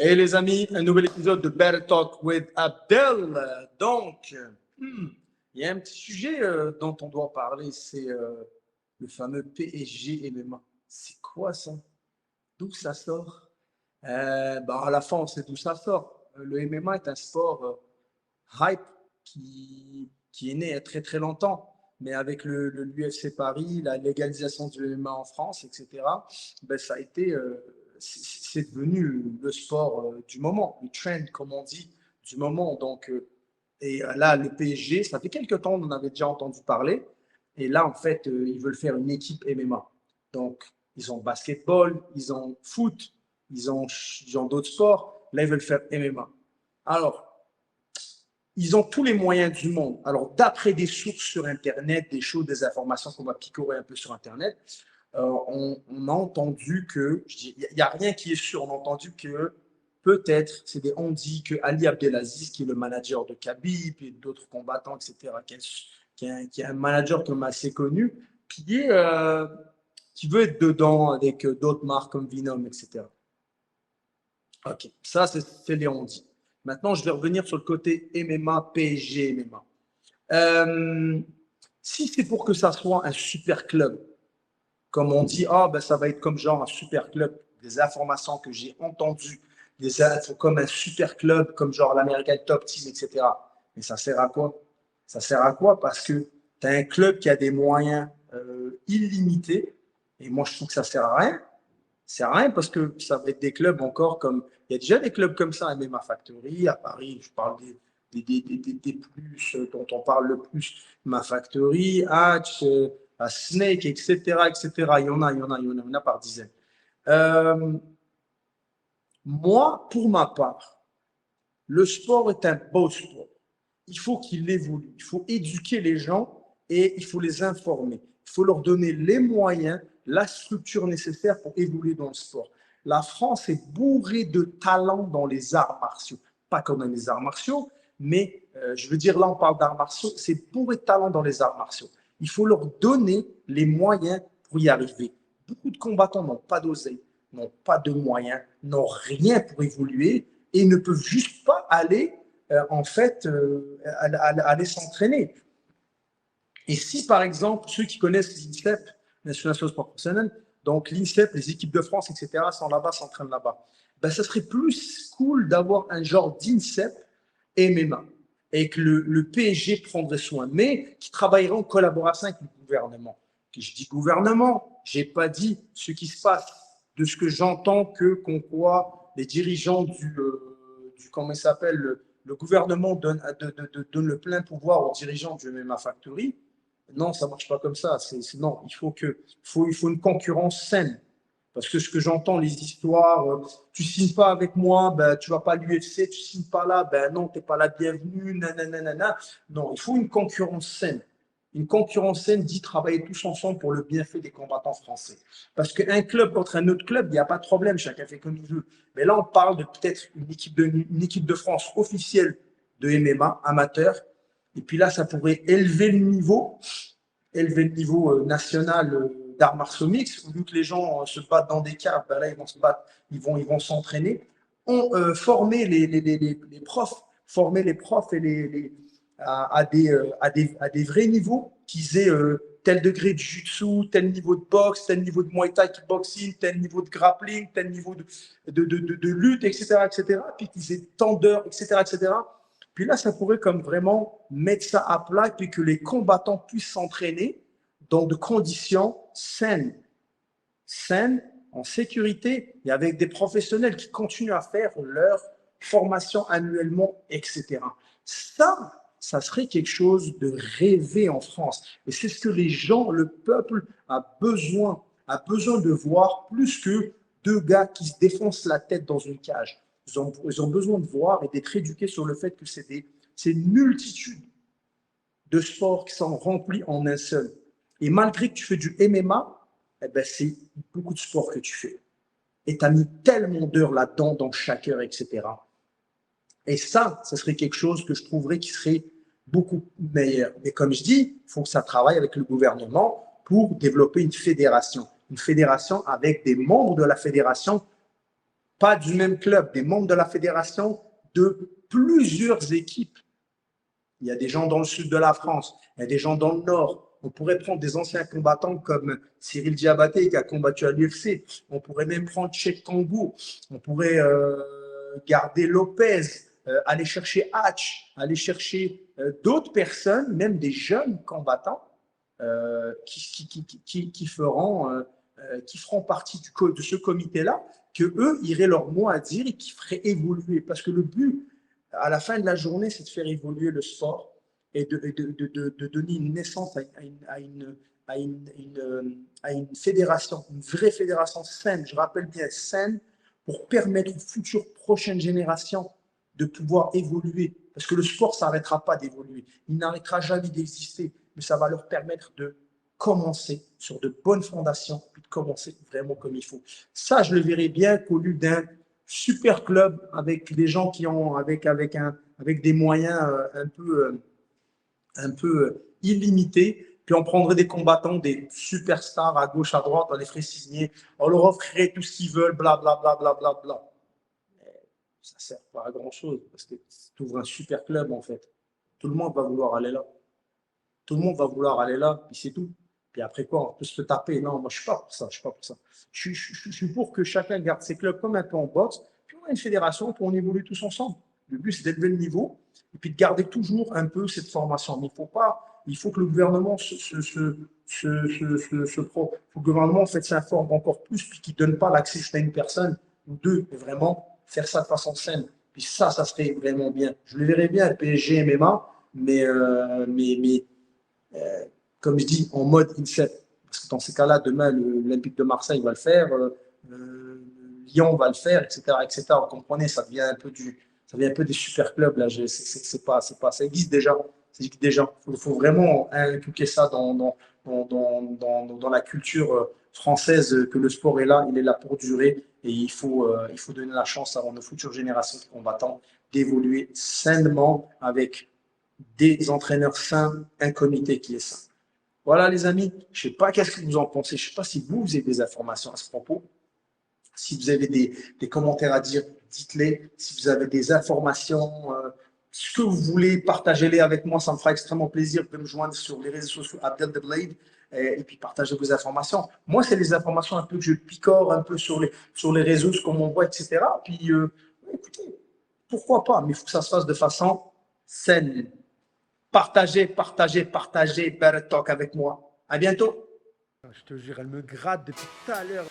Et les amis, un nouvel épisode de Better Talk with Abdel. Donc, il y a un petit sujet dont on doit parler, c'est le fameux PSG MMA. C'est quoi ça? D'où ça sort? À la fin, on sait d'où ça sort. Le MMA est un sport hype qui est né il y a très très longtemps. Mais avec l'UFC Paris, la légalisation du MMA en France, etc., ça a été, c'est devenu le sport du moment, le trend, comme on dit, du moment. Donc, là, le PSG, ça fait quelques temps, on en avait déjà entendu parler. Et là, en fait, ils veulent faire une équipe MMA. Donc, ils ont basketball, ils ont foot, ils ont d'autres sports. Là, ils veulent faire MMA. Alors, ils ont tous les moyens du monde. Alors, d'après des sources sur Internet, des informations qu'on va picorer un peu sur Internet, on a entendu que, il n'y a rien qui est sûr, on a entendu que peut-être, on dit que Ali Abdelaziz, qui est le manager de Khabib et d'autres combattants, etc., qui est un manager comme assez connu, qui veut être dedans avec d'autres marques comme Venom, etc. Ok, ça, c'est les on dit. Maintenant, je vais revenir sur le côté MMA, PSG, MMA. Si c'est pour que ça soit un super club, comme on dit, ça va être comme genre un super club, des informations que j'ai entendues, des infos comme un super club, comme genre l'American Top Team, etc. Mais ça sert à quoi? Ça sert à quoi? Parce que tu as un club qui a des moyens illimités, et moi je trouve que ça sert à rien. Ça sert à rien parce que ça va être des clubs encore comme. Il y a déjà des clubs comme ça à MMA Factory, à Paris, je parle des plus dont on parle le plus, Ma Factory, Hatch, à Snake, etc., etc. Il y en a par dizaines. Moi, pour ma part, le sport est un beau sport. Il faut qu'il évolue. Il faut éduquer les gens et il faut les informer. Il faut leur donner les moyens, la structure nécessaire pour évoluer dans le sport. La France est bourrée de talents dans les arts martiaux. Pas comme dans les arts martiaux, mais je veux dire, là, on parle d'arts martiaux, c'est bourré de talents dans les arts martiaux. Il faut leur donner les moyens pour y arriver. Beaucoup de combattants n'ont pas d'oseille, n'ont pas de moyens, n'ont rien pour évoluer et ne peuvent juste pas aller aller s'entraîner. Et si, par exemple, ceux qui connaissent l'INSEP, l'Association Sport Professionnel, donc l'INSEP, les équipes de France, etc., sont là-bas, s'entraînent là-bas, ça serait plus cool d'avoir un genre d'INSEP MMA et que le PSG prendrait soin, mais qui travaillerait en collaboration avec le gouvernement. Que je dis gouvernement, je n'ai pas dit ce qui se passe, de ce que j'entends qu'on croit les dirigeants comment il s'appelle, le gouvernement donne le plein pouvoir aux dirigeants du MMA Factory. Non, ça ne marche pas comme ça. Non, il faut une concurrence saine. Parce que ce que j'entends, les histoires, tu signes pas avec moi, tu vas pas à l'UFC, tu signes pas là, non, tu n'es pas la bienvenue, nanana. Non, il faut une concurrence saine. Une concurrence saine dit travailler tous ensemble pour le bienfait des combattants français. Parce qu'un club contre un autre club, il n'y a pas de problème, chacun fait comme il veut. Mais là, on parle de peut-être une équipe de France officielle de MMA, amateur. Et puis là, ça pourrait élever le niveau national d'arts martiaux mixtes, au lieu que les gens se battent dans des caves, là, ils vont se battre, ils vont s'entraîner. On formait les profs, former les profs et à des vrais niveaux, qu'ils aient tel degré de jiu-jitsu, tel niveau de boxe, tel niveau de muay thai kickboxing, tel niveau de grappling, tel niveau de lutte, etc., etc., puis qu'ils aient tant d'heures, etc., etc. Puis là, ça pourrait comme vraiment mettre ça à plat et puis que les combattants puissent s'entraîner dans de conditions saines, en sécurité et avec des professionnels qui continuent à faire leur formation annuellement, etc. Ça serait quelque chose de rêvé en France. Et c'est ce que les gens, le peuple a besoin de voir plus que deux gars qui se défoncent la tête dans une cage. Ils ont besoin de voir et d'être éduqués sur le fait que c'est une multitude de sports qui sont remplis en un seul. Et malgré que tu fais du MMA, c'est beaucoup de sports que tu fais. Et tu as mis tellement d'heures là-dedans, dans chaque heure, etc. Et ça serait quelque chose que je trouverais qui serait beaucoup meilleur. Mais comme je dis, il faut que ça travaille avec le gouvernement pour développer une fédération. Une fédération avec des membres de la fédération pas du même club, des membres de la fédération de plusieurs équipes. Il y a des gens dans le sud de la France, il y a des gens dans le nord. On pourrait prendre des anciens combattants comme Cyril Diabaté qui a combattu à l'UFC. On pourrait même prendre Cheikh Kangou. On pourrait garder Lopez, aller chercher Hatch, aller chercher d'autres personnes, même des jeunes combattants qui feront partie de ce comité-là, que eux iraient leur mot à dire et qui feraient évoluer. Parce que le but, à la fin de la journée, c'est de faire évoluer le sport et de donner une naissance à une fédération, une vraie fédération saine, je rappelle bien saine, pour permettre aux futures prochaines générations de pouvoir évoluer. Parce que le sport, ça n'arrêtera pas d'évoluer. Il n'arrêtera jamais d'exister, mais ça va leur permettre de commencer sur de bonnes fondations, puis de commencer vraiment comme il faut. Ça, je le verrais bien qu'au lieu d'un super club avec des gens qui ont, avec des moyens un peu illimités, puis on prendrait des combattants, des superstars à gauche, à droite, on les ferait signer, on leur offrirait tout ce qu'ils veulent, blablabla. Bla, bla, bla, bla. Ça ne sert pas à grand-chose, parce que tu ouvres un super club, en fait. Tout le monde va vouloir aller là. Tout le monde va vouloir aller là, puis c'est tout. Puis après quoi, on peut se taper. Non, moi, je ne suis pas pour ça. Je suis pas pour ça. Je suis pour que chacun garde ses clubs comme un peu en boxe. Puis on a une fédération pour on évolue tous ensemble. Le but, c'est d'élever le niveau et puis de garder toujours un peu cette formation. Mais il faut que le gouvernement faut que le gouvernement en fait, s'informe encore plus puis qu'il ne donne pas l'accès à une personne ou deux, mais vraiment faire ça de façon saine. Puis ça serait vraiment bien. Je le verrais bien, PSG, MMA, mais comme je dis, en mode INSEP. Parce que dans ces cas-là, demain, l'Olympique de Marseille va le faire, Lyon va le faire, etc., etc. Vous comprenez, ça devient un peu des super clubs là. C'est pas, ça existe déjà. Ça existe déjà. Il faut vraiment inculquer ça dans la culture française que le sport est là, il est là pour durer et il faut donner la chance à nos futures générations de combattants d'évoluer sainement avec des entraîneurs sains, un comité qui est sain. Voilà les amis, je ne sais pas qu'est-ce que vous en pensez, je ne sais pas si vous avez des informations à ce propos. Si vous avez des commentaires à dire, dites-les. Si vous avez des informations, ce que vous voulez, partagez-les avec moi. Ça me fera extrêmement plaisir de me joindre sur les réseaux sociaux Abdel The Blade et puis partager vos informations. Moi, c'est des informations un peu que je picore un peu sur les réseaux, ce qu'on m'envoie, etc. Puis, écoutez, pourquoi pas, mais il faut que ça se fasse de façon saine. Partagez, Better Talk avec moi. À bientôt. Je te jure, elle me gratte depuis tout à l'heure.